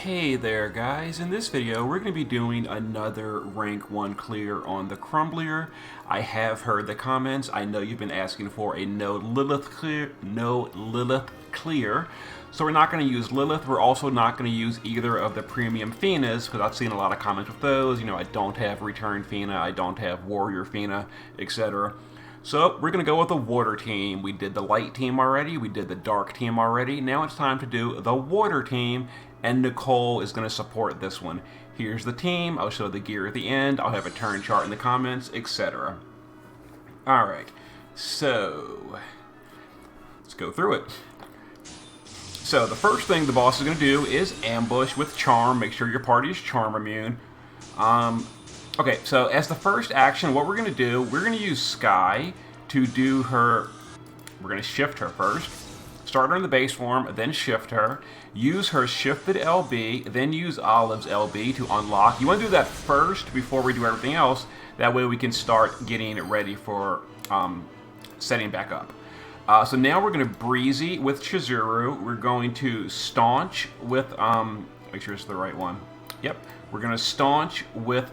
Hey there guys, in this video we're going to be doing another rank 1 clear on the Crumblier. I have heard the comments. I know you've been asking for a no Lilith clear. So we're not going to use Lilith. We're also not going to use either of the premium Finas because I've seen a lot of comments with those. You know, I don't have Return Fina, I don't have Warrior Fina, etc. So we're going to go with the water team. We did the light team already, we did the dark team already. Now it's time to do the water team, and Nicole is going to support this one. Here's the team. I'll show the gear at the end. I'll have a turn chart in the comments, etc. Alright, so let's go through it. So the first thing the boss is going to do is ambush with Charm. Make sure your party is Charm immune. Okay, so as the first action, what we're going to do, we're going to use Sky to do her... We're going to shift her first. Start her in the base form, then shift her. Use her shifted LB, then use Olive's LB to unlock. You want to do that first before we do everything else. That way we can start getting ready for setting back up. So now we're going to Breezy with Chizuru. We're going to Staunch with... make sure it's the right one. Yep. We're going to Staunch with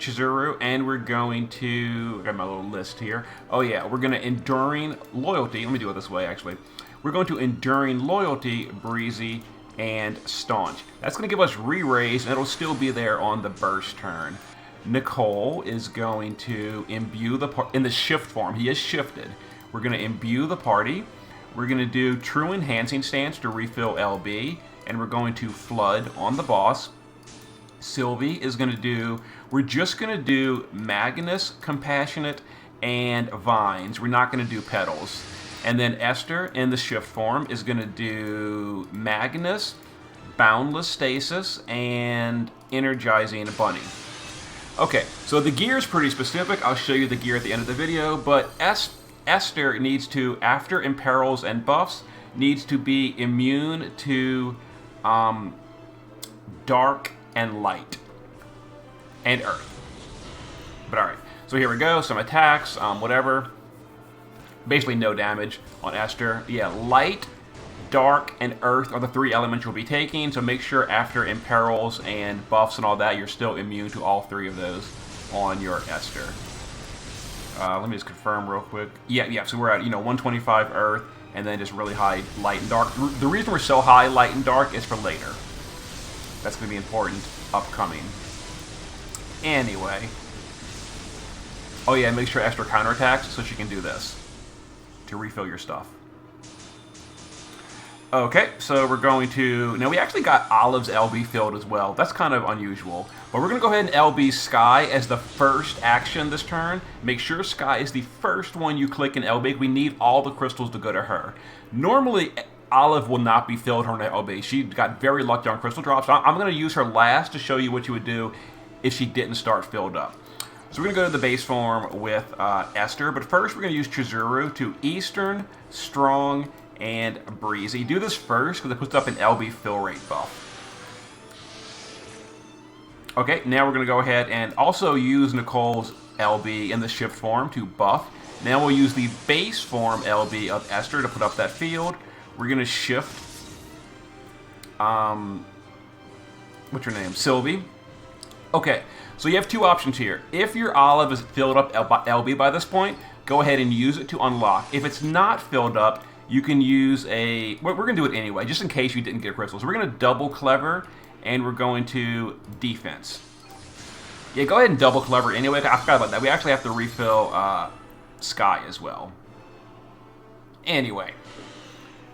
Chizuru, and we're going to... I got my little list here. Oh yeah, we're going to Enduring Loyalty. Let me do it this way, actually. We're going to Enduring Loyalty, Breezy, and Staunch. That's going to give us re-raise, and it'll still be there on the burst turn. Nicole is going to imbue the party in the shift form. He is shifted. We're going to imbue the party. We're going to do True Enhancing Stance to refill LB, and we're going to Flood on the boss. Sylvie is going to do... We're just going to do Magnus, Compassionate, and Vines. We're not going to do Petals. And then Esther, in the shift form, is going to do Magnus, Boundless Stasis, and Energizing Bunny. Okay, so the gear is pretty specific. I'll show you the gear at the end of the video, but Esther needs to, after Imperils and buffs, needs to be immune to dark and light and earth. But alright, so here we go, some attacks, whatever. Basically no damage on Esther. Yeah, light, dark, and earth are the three elements you'll be taking, so make sure after Imperils and buffs and all that, you're still immune to all three of those on your Esther. Let me just confirm real quick. Yeah, so we're at, 125 earth, and then just really high light and dark. The reason we're so high light and dark is for later. That's going to be important upcoming. Anyway. Oh yeah, make sure Esther counterattacks so she can do this to refill your stuff. Okay, so we're going to... Now, we actually got Olive's LB filled as well. That's kind of unusual. But we're going to go ahead and LB Sky as the first action this turn. Make sure Sky is the first one you click in LB. We need all the crystals to go to her. Normally, Olive will not be filled her LB. She got very lucky on crystal drops. I'm going to use her last to show you what you would do if she didn't start filled up. So we're going to go to the base form with Esther, but first we're going to use Chizuru to Eastern, Strong, and Breezy. Do this first because it puts up an LB fill rate buff. Okay, now we're going to go ahead and also use Nicole's LB in the shift form to buff. Now we'll use the base form LB of Esther to put up that field. We're going to shift, what's your name? Sylvie. Okay, so you have two options here. If your Olive is filled up LB by this point, go ahead and use it to unlock. If it's not filled up, you can use a... We're going to do it anyway, just in case you didn't get crystals. We're going to double Clever, and we're going to Defense. Yeah, go ahead and double Clever anyway. I forgot about that. We actually have to refill Sky as well. Anyway.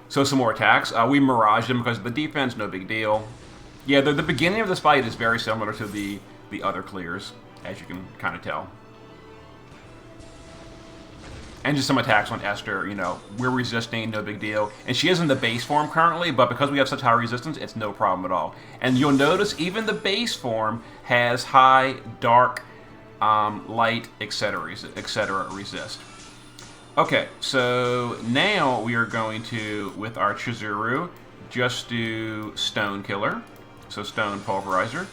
So some more attacks. We Miraged them because of the defense, no big deal. Yeah, the beginning of this fight is very similar to the other clears, as you can kind of tell. And just some attacks on Esther, we're resisting, no big deal. And she is in the base form currently, but because we have such high resistance, it's no problem at all. And you'll notice even the base form has high, dark, light, etc. resist. Okay, so now we are going to, with our Chizuru, just do Stone Killer. So Stone Pulverizer.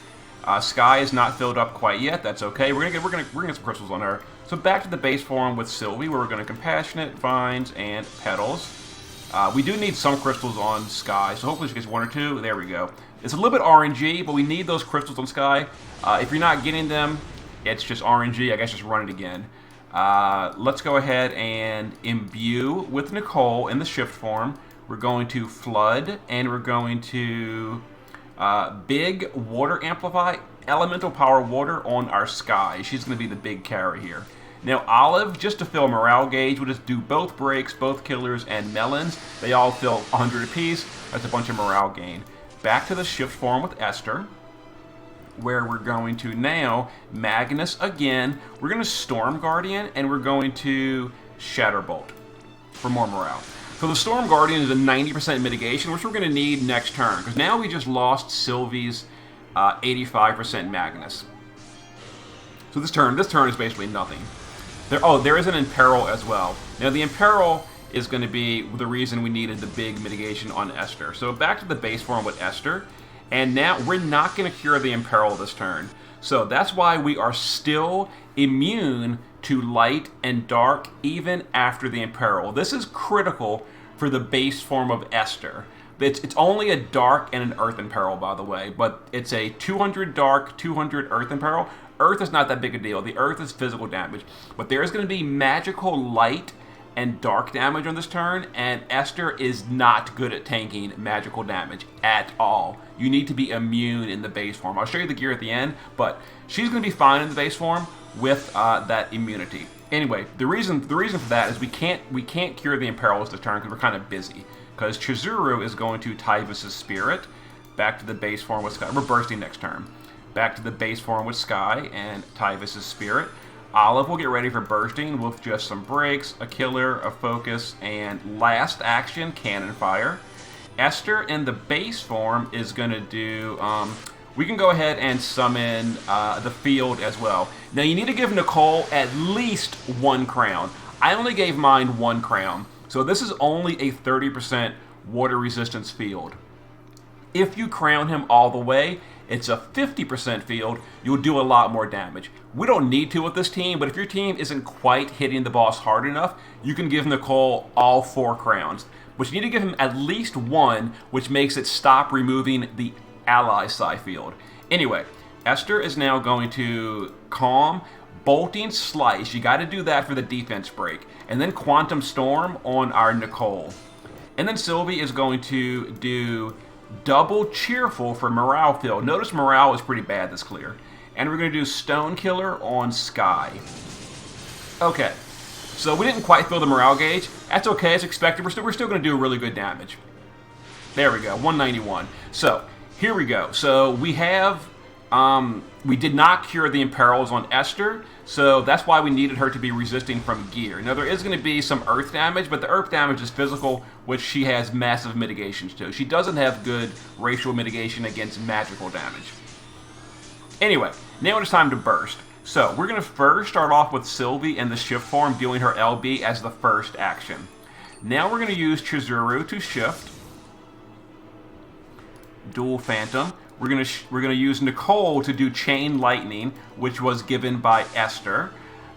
Sky is not filled up quite yet. That's okay. We're gonna get some crystals on her. So back to the base form with Sylvie, where we're gonna Compassionate, Vines, and Petals. We do need some crystals on Sky, so hopefully she gets 1 or 2. There we go. It's a little bit RNG, but we need those crystals on Sky. If you're not getting them, it's just RNG. I guess just run it again. Let's go ahead and imbue with Nicole in the shift form. We're going to flood, and we're going to big water amplify, elemental power water on our Sky. She's going to be the big carry here. Now Olive, just to fill morale gauge, we'll just do both breaks, both killers, and melons. They all fill 100 apiece. That's a bunch of morale gain. Back to the shift form with Esther, where we're going to now Magnus again. We're going to Storm Guardian, and we're going to Shatterbolt for more morale. So the Storm Guardian is a 90% mitigation, which we're going to need next turn, because now we just lost Sylvie's 85% Magnus. So this turn is basically nothing. There is an Imperil as well. Now the Imperil is going to be the reason we needed the big mitigation on Esther. So back to the base form with Esther, and now we're not going to cure the Imperil this turn. So that's why we are still immune to light and dark even after the Imperil. This is critical for the base form of Esther. It's only a dark and an earth Imperil, by the way, but it's a 200 dark, 200 earth Imperil. Earth is not that big a deal. The earth is physical damage. But there is going to be magical light and dark damage on this turn, and Esther is not good at tanking magical damage at all. You need to be immune in the base form. I'll show you the gear at the end, but she's going to be fine in the base form with that immunity. Anyway, the reason for that is we can't cure the Imperils this turn because we're kind of busy. Because Chizuru is going to Tyvus' Spirit back to the base form with Sky. We're bursting next turn. Back to the base form with Sky and Tyvus' Spirit. Olive will get ready for bursting with just some breaks, a killer, a focus, and last action, Cannon Fire. Esther in the base form is going to do... we can go ahead and summon the field as well. Now you need to give Nicole at least 1 crown. I only gave mine 1 crown. So this is only a 30% water resistance field. If you crown him all the way, it's a 50% field. You'll do a lot more damage. We don't need to with this team, but if your team isn't quite hitting the boss hard enough, you can give Nicole all 4 crowns. But you need to give him at least 1, which makes it stop removing the ally psi field. Anyway, Esther is now going to Calm, Bolting Slice. You got to do that for the defense break. And then Quantum Storm on our Nicole. And then Sylvie is going to do Double Cheerful for morale field. Notice morale is pretty bad this clear. And we're going to do Stone Killer on Sky. Okay, so we didn't quite fill the morale gauge. That's okay, as expected. We're still going to do really good damage. There we go, 191. So here we go. So we have, we did not cure the Imperils on Esther, so that's why we needed her to be resisting from gear. Now there is going to be some earth damage, but the earth damage is physical, which she has massive mitigations to. She doesn't have good racial mitigation against magical damage. Anyway, now it's time to burst. So we're going to first start off with Sylvie in the shift form, doing her LB as the first action. Now we're going to use Chizuru to shift. Dual Phantom. We're gonna use Nicole to do Chain Lightning, which was given by Esther.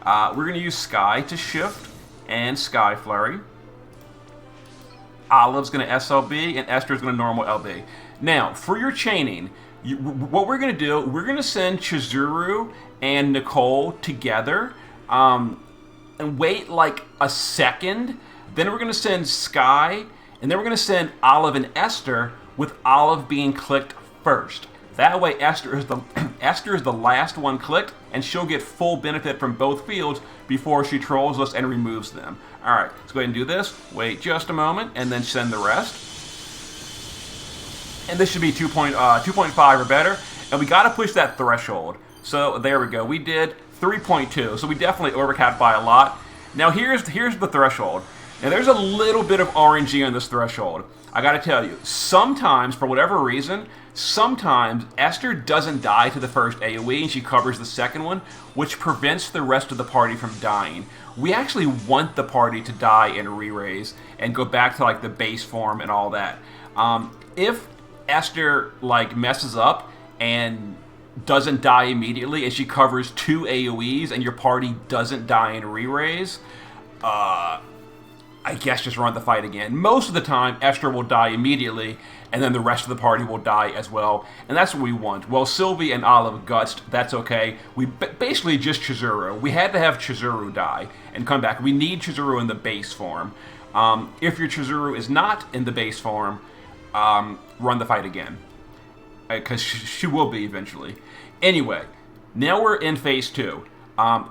We're gonna use Sky to shift and Sky Flurry. Olive's gonna SLB and Esther's gonna normal LB. Now for your chaining, what we're gonna do, we're gonna send Chizuru and Nicole together and wait like a second. Then we're gonna send Sky, and then we're gonna send Olive and Esther, with Olive being clicked first. That way Esther is the last one clicked, and she'll get full benefit from both fields before she trolls us and removes them. Alright, let's go ahead and do this. Wait just a moment, and then send the rest. And this should be 2.5 or better. And we gotta push that threshold. So there we go. We did 3.2. So we definitely overcapped by a lot. Now here's the threshold. Now there's a little bit of RNG on this threshold. I gotta tell you, sometimes, for whatever reason, sometimes Esther doesn't die to the first AoE and she covers the second one, which prevents the rest of the party from dying. We actually want the party to die and re-raise and go back to like the base form and all that. If Esther like messes up and doesn't die immediately and she covers 2 AoEs and your party doesn't die and re-raise, I guess just run the fight again. Most of the time, Esther will die immediately, and then the rest of the party will die as well, and that's what we want. Well, Sylvie and Olive gutsed, that's okay. We basically just Chizuru. We had to have Chizuru die and come back. We need Chizuru in the base form. If your Chizuru is not in the base form, run the fight again. Because she will be eventually. Anyway, now we're in phase 2.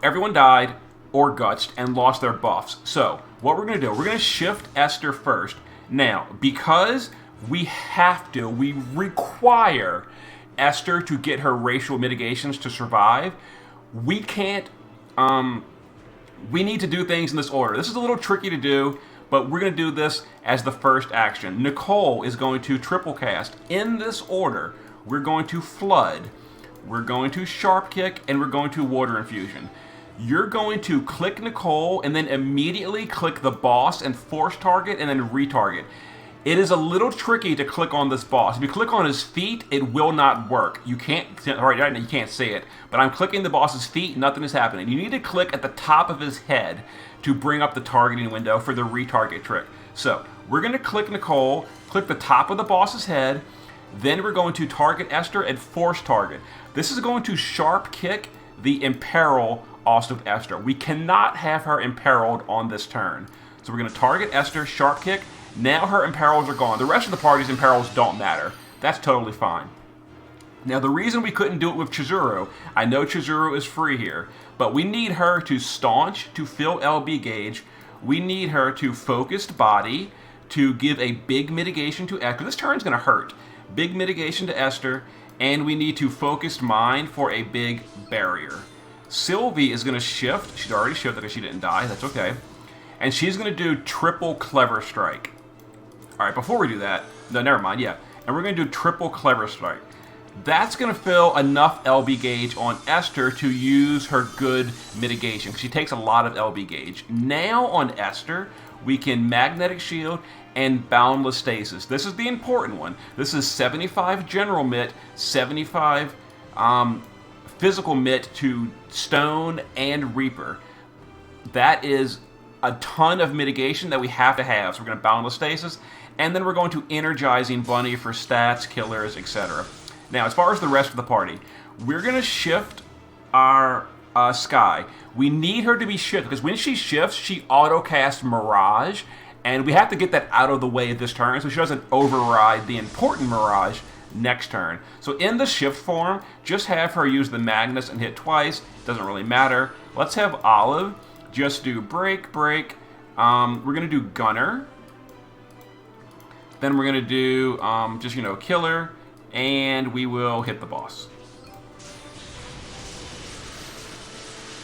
Everyone died or gutsed and lost their buffs. So, what we're going to do, we're going to shift Esther first. Now, because we require Esther to get her racial mitigations to survive, we can't, we need to do things in this order. This is a little tricky to do, but we're going to do this as the first action. Nicole is going to triple cast. In this order, we're going to Flood, we're going to Sharp Kick, and we're going to Water Infusion. You're going to click Nicole and then immediately click the boss and force target and then retarget. It is a little tricky to click on this boss. If you click on his feet, it will not work. You can't, right now you can't see it, but I'm clicking the boss's feet, nothing is happening. You need to click at the top of his head to bring up the targeting window for the retarget trick. So, we're going to click Nicole, click the top of the boss's head, then we're going to target Esther and force target. This is going to Sharp Kick the Imperil also with Esther. We cannot have her imperiled on this turn. So we're going to target Esther, Sharp Kick. Now her imperils are gone. The rest of the party's imperils don't matter. That's totally fine. Now the reason we couldn't do it with Chizuru, I know Chizuru is free here, but we need her to staunch, to fill LB gauge. We need her to focused body, to give a big mitigation to Esther. This turn's going to hurt. Big mitigation to Esther, and we need to focused mind for a big barrier. Sylvie is going to shift. She's already shifted because she didn't die. That's okay. And she's going to do triple Clever Strike. All right, before we do that, no, never mind, yeah. And we're going to do triple Clever Strike. That's going to fill enough LB gauge on Esther to use her good mitigation. She takes a lot of LB gauge. Now on Esther, we can Magnetic Shield and Boundless Stasis. This is the important one. This is 75 General Mitt, 75 Physical Mitt to Stone and Reaper. That is a ton of mitigation that we have to have. So we're going to Boundless Stasis, and then we're going to Energizing Bunny for stats, killers, etc. Now, as far as the rest of the party, we're going to shift our Sky. We need her to be shifted, because when she shifts, she auto-casts Mirage, and we have to get that out of the way this turn so she doesn't override the important Mirage next turn. So in the shift form, just have her use the Magnus and hit twice. Doesn't really matter. Let's have Olive just do break, break. We're going to do Gunner. Then we're going to do just, Killer. And we will hit the boss.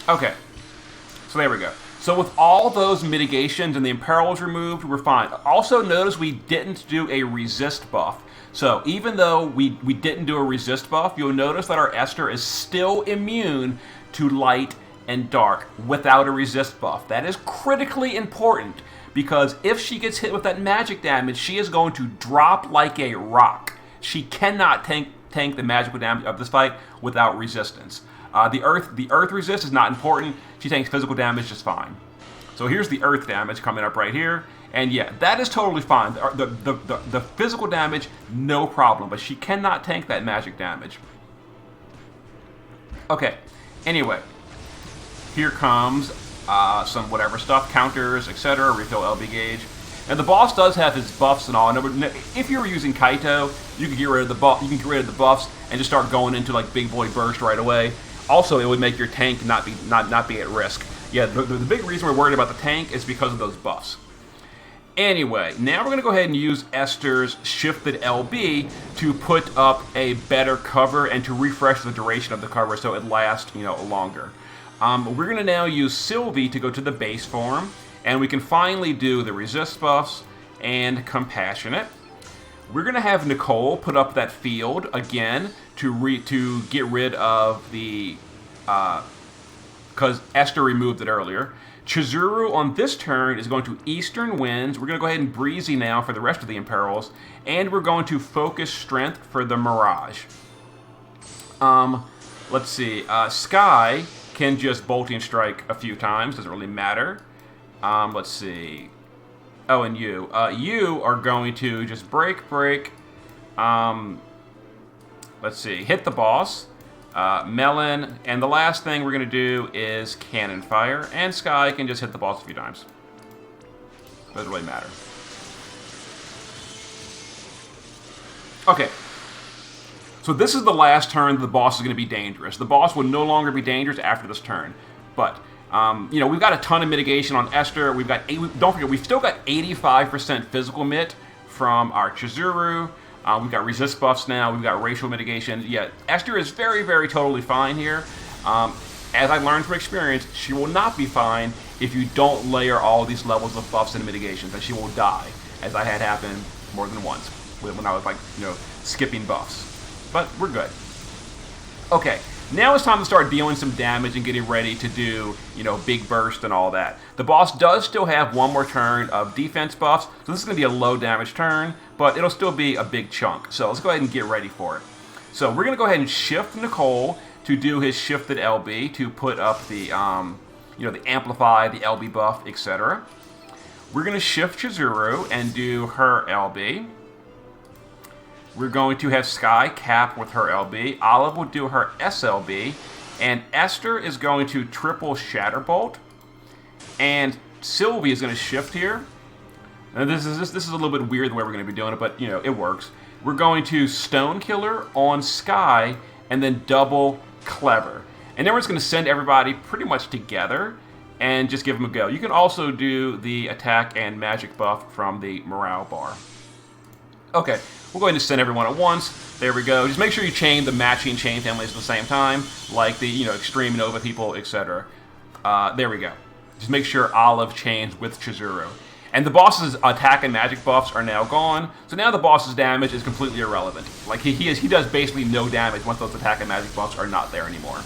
Okay. So there we go. So with all those mitigations and the imperils removed, we're fine. Also notice we didn't do a resist buff. So even though we didn't do a resist buff, you'll notice that our Esther is still immune to light and dark without a resist buff. That is critically important, because if she gets hit with that magic damage, she is going to drop like a rock. She cannot tank the magical damage of this fight without resistance. The earth resist is not important. She tanks physical damage just fine. So here's the earth damage coming up right here. And yeah, that is totally fine. The physical damage, no problem. But she cannot tank that magic damage. Okay, anyway. Here comes some whatever stuff, counters, etc., refill LB gauge. And the boss does have his buffs and all. If you were using Kaito, you could get rid of the buff. You can get rid of the buffs and just start going into like Big Boy Burst right away. Also, it would make your tank not be at risk. Yeah, the big reason we're worried about the tank is because of those buffs. Anyway, now we're going to go ahead and use Esther's shifted LB to put up a better cover and to refresh the duration of the cover so it lasts, longer. We're going to now use Sylvie to go to the base form, and we can finally do the resist buffs and Compassionate. We're going to have Nicole put up that field again to get rid of the, because Esther removed it earlier. Chizuru on this turn is going to Eastern Winds. We're going to go ahead and Breezy now for the rest of the imperils, and we're going to Focus Strength for the Mirage. Let's see, Sky can just Bolting Strike a few times, doesn't really matter. Let's see. Oh, and you. You are going to just break. Let's see. Hit the boss. Melon. And the last thing we're going to do is Cannon Fire. And Sky can just hit the boss a few times. Doesn't really matter. Okay. So this is the last turn the boss is going to be dangerous. The boss will no longer be dangerous after this turn. But, you know, we've got a ton of mitigation on Esther. We've got, don't forget, we've still got 85% physical mit from our Chizuru. We've got resist buffs now. We've got racial mitigation. Yeah, Esther is very, very totally fine here. As I learned from experience, she will not be fine if you don't layer all of these levels of buffs and mitigations, and she will die, as I had happen more than once when I was, like, you know, skipping buffs. But we're good. Okay, now it's time to start dealing some damage and getting ready to do, you know, big burst and all that. The boss does still have one more turn of defense buffs, so this is going to be a low damage turn, but it'll still be a big chunk. So let's go ahead and get ready for it. So we're going to go ahead and shift Nicole to do his shifted LB to put up the, you know, the amplify, the LB buff, etc. We're going to shift Chizuru and do her LB. We're going to have Sky cap with her LB. Olive will do her SLB. And Esther is going to triple Shatterbolt. And Sylvie is going to shift here. And this is a little bit weird the way we're going to be doing it, but, you know, it works. We're going to Stone Killer on Sky and then double Clever. And then we're just going to send everybody pretty much together and just give them a go. You can also do the attack and magic buff from the morale bar. Okay, we'll go ahead and send everyone at once. There we go. Just make sure you chain the matching chain families at the same time, like the, you know, Extreme Nova people, etc. There we go. Just make sure Olive chains with Chizuru. And the boss's attack and magic buffs are now gone, so now the boss's damage is completely irrelevant. Like, he does basically no damage once those attack and magic buffs are not there anymore.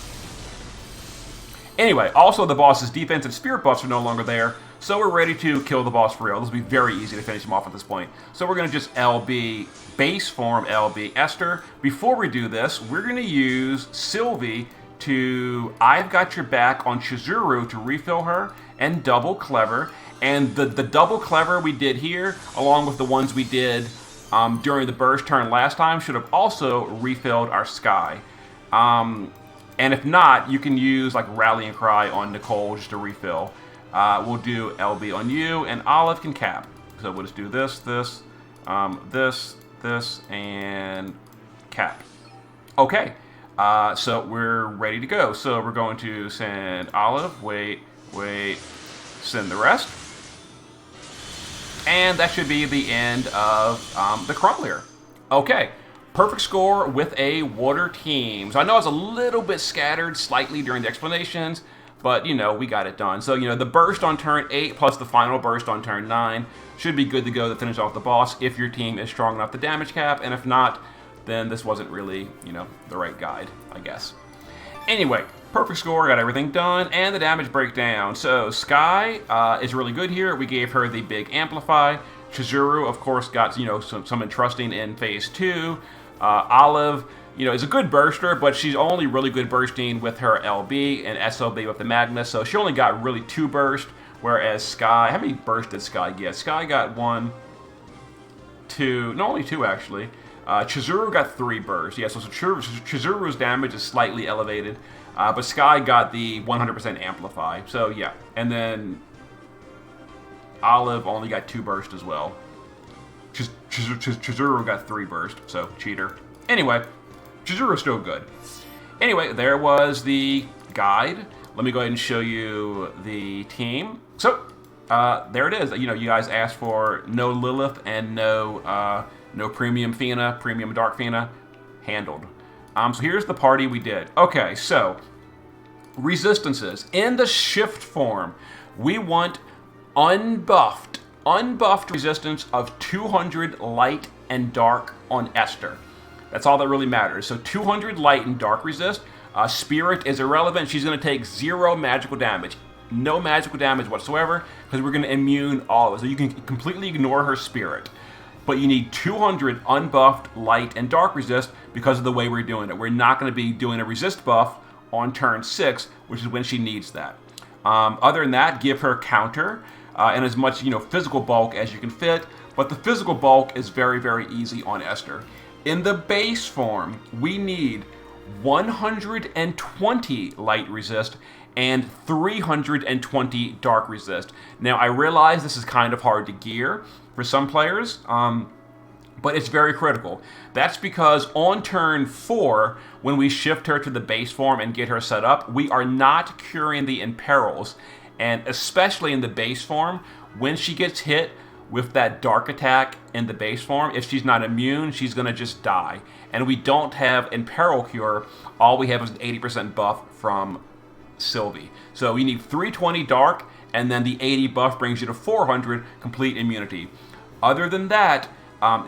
Anyway, also the boss's defense and spirit buffs are no longer there, so we're ready to kill the boss for real. This will be very easy to finish him off at this point. So we're going to just LB, base form LB Esther. Before we do this, we're going to use Sylvie to I've Got Your Back on Chizuru to refill her, and double Clever. And the double Clever we did here, along with the ones we did during the burst turn last time, should have also refilled our Sky. And if not, you can use like Rallying Cry on Nicole just to refill. We'll do LB on you, and Olive can cap. So we'll just do this, this, and cap. Okay, so we're ready to go. So we're going to send Olive, wait, send the rest. And that should be the end of the Crumblier. Okay, perfect score with a water team. So I know I was a little bit scattered slightly during the explanations, but, you know, we got it done. So, you know, the burst on turn 8 plus the final burst on turn 9 should be good to go to finish off the boss if your team is strong enough to damage cap. And if not, then this wasn't really, you know, the right guide, I guess. Anyway, perfect score, got everything done, and the damage breakdown. So Sky is really good here. We gave her the big amplify. Chizuru, of course, got, you know, some entrusting in phase 2. Olive, you know, is a good burster, but she's only really good bursting with her LB and SLB with the Magnus, so she only got really 2 bursts, whereas Sky, how many bursts did Sky get? Sky got 1, 2, no, only 2 actually. Chizuru got 3 bursts. Yeah, so Chizuru's damage is slightly elevated, but Sky got the 100% amplify. So yeah, and then Olive only got 2 bursts as well. Chizuru got 3 bursts, so cheater. Anyway, Chizuru's still good. Anyway, there was the guide. Let me go ahead and show you the team. So there it is. You know, you guys asked for no Lilith and no premium Fina, premium dark Fina. Handled. So here's the party we did. Okay, so resistances. In the shift form, we want unbuffed resistance of 200 light and dark on Esther. That's all that really matters. So 200 light and dark resist. Spirit is irrelevant. She's going to take 0 magical damage. No magical damage whatsoever, because we're going to immune all of it. So you can completely ignore her spirit. But you need 200 unbuffed light and dark resist because of the way we're doing it. We're not going to be doing a resist buff on turn 6, which is when she needs that. Other than that, give her counter. and as much physical bulk as you can fit. But the physical bulk is very, very easy on Esther. In the base form, we need 120 light resist and 320 dark resist. Now, I realize this is kind of hard to gear for some players, but it's very critical. That's because on turn 4, when we shift her to the base form and get her set up, we are not curing the imperils. And especially in the base form, when she gets hit with that dark attack in the base form, if she's not immune, she's going to just die. And we don't have Imperil Cure. All we have is an 80% buff from Sylvie. So you need 320 dark, and then the 80 buff brings you to 400 complete immunity. Other than that,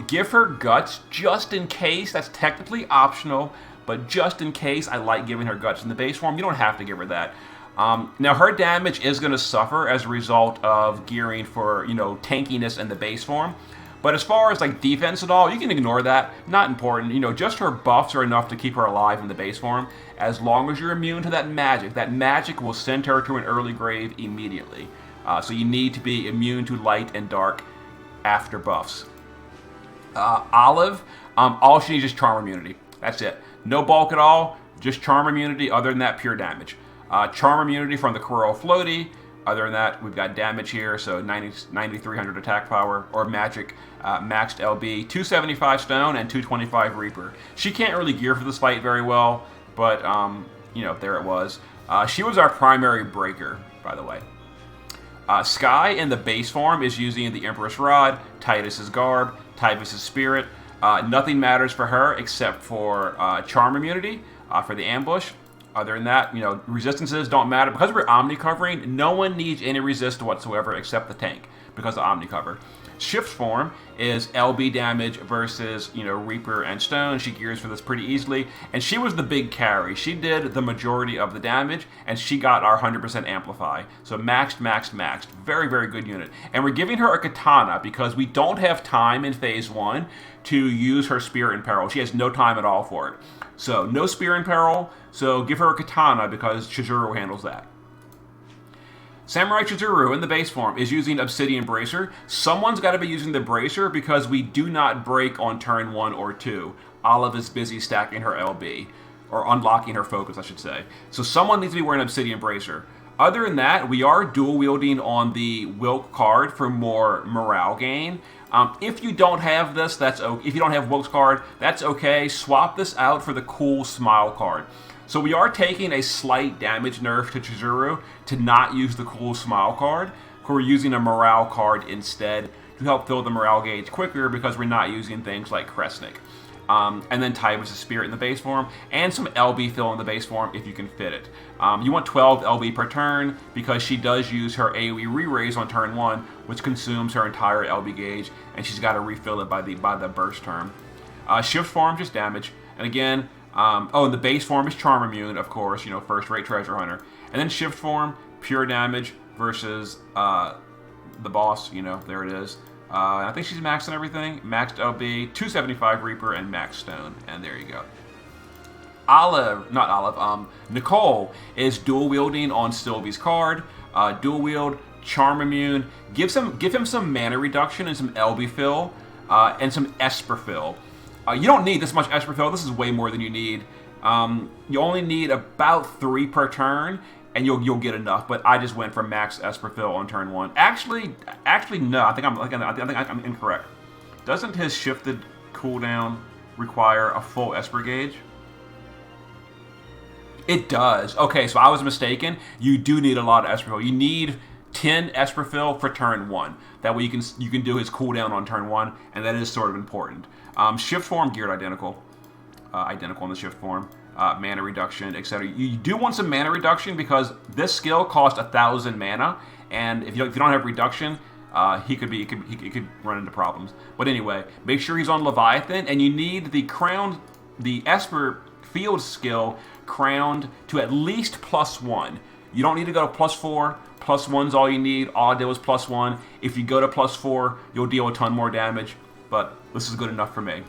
give her guts just in case. That's technically optional, but just in case, I like giving her guts in the base form. You don't have to give her that. Now, her damage is going to suffer as a result of gearing for, tankiness in the base form. But as far as, defense and all, you can ignore that. Not important. Just her buffs are enough to keep her alive in the base form. As long as you're immune to that magic will send her to an early grave immediately. So you need to be immune to light and dark after buffs. Olive, all she needs is charm immunity. That's it. No bulk at all, just charm immunity. Other than that, pure damage. Charm immunity from the Quirrell Floaty. Other than that, we've got damage here, so 9,300 attack power, or magic, maxed LB, 275 stone, and 225 Reaper. She can't really gear for this fight very well, but, there it was. She was our primary breaker, by the way. Sky in the base form is using the Empress Rod, Titus's Garb, Typhus's Spirit. Nothing matters for her except for charm immunity for the ambush. Other than that, resistances don't matter. Because we're Omni covering, no one needs any resist whatsoever except the tank because of Omni cover. Shift form is LB damage versus, Reaper and Stone. She gears for this pretty easily. And she was the big carry. She did the majority of the damage, and she got our 100% amplify. So maxed. Very, very good unit. And we're giving her a katana because we don't have time in phase 1 to use her Spear in Peril. She has no time at all for it. So no Spear in Peril, so give her a katana because Chizuru handles that. Samurai Chizuru in the base form is using Obsidian Bracer. Someone's got to be using the Bracer because we do not break on turn 1 or 2. Olive is busy stacking her LB, or unlocking her focus, I should say. So someone needs to be wearing Obsidian Bracer. Other than that, we are dual wielding on the Wilk card for more morale gain. If you don't have this, that's okay. If you don't have Wilk's card, that's okay. Swap this out for the cool Smile card. So we are taking a slight damage nerf to Chizuru to not use the cool Smile card. We're using a morale card instead to help fill the morale gauge quicker because we're not using things like Kresnik. And then Typhus's Spirit in the base form, and some LB fill in the base form if you can fit it. You want 12 LB per turn because she does use her AoE re-raise on turn 1, which consumes her entire LB gauge, and she's got to refill it by the burst turn. Shift form, just damage. And again, and the base form is Charm Immune, of course, first-rate Treasure Hunter. And then shift form, pure damage versus the boss, there it is. I think she's maxed on everything. Maxed LB, 275 Reaper, and max Stone. And there you go. Nicole is dual wielding on Sylvie's card. Dual wield, Charm Immune. Give him some mana reduction and some LB fill, and some Esper fill. You don't need this much Esper fill. This is way more than you need. You only need about 3 per turn, and you'll get enough. But I just went for max Esper fill on turn 1. Actually, no. I think I'm incorrect. Doesn't his shifted cooldown require a full Esper gauge? It does. Okay, so I was mistaken. You do need a lot of Esper fill. You need 10 Esper fill for turn 1. That way you can do his cooldown on turn 1, and that is sort of important. Shift form geared identical in the shift form. Mana reduction, etc. You do want some mana reduction because this skill costs 1,000 mana, and if you don't have reduction, he could run into problems. But anyway, make sure he's on Leviathan, and you need the Esper field skill crowned to at least +1. You don't need to go to +4. +1's all you need. All I did was +1. If you go to +4, you'll deal a ton more damage, but this is good enough for me.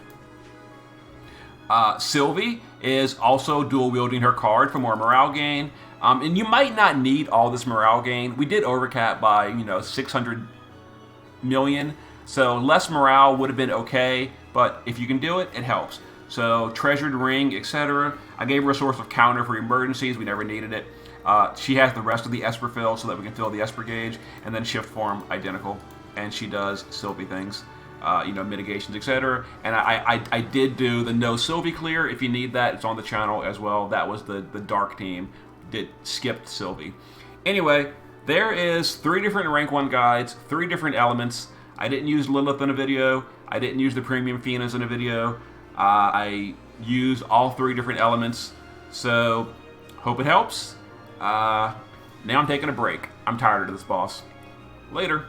Sylvie is also dual wielding her card for more morale gain. And you might not need all this morale gain. We did overcap by, 600 million, so less morale would have been okay, but if you can do it, it helps. So treasured ring, etc. I gave her a source of counter for emergencies. We never needed it. She has the rest of the Esper fill so that we can fill the Esper gauge, and then shift form identical, and she does Sylvie things. Mitigations, etc. And I did do the no Sylvie clear. If you need that, it's on the channel as well. That was the dark team that skipped Sylvie. Anyway, there is 3 different rank 1 guides, 3 different elements. I didn't use Lilith in a video. I didn't use the premium Finas in a video. I used all 3 different elements. So, hope it helps. Now I'm taking a break. I'm tired of this boss. Later.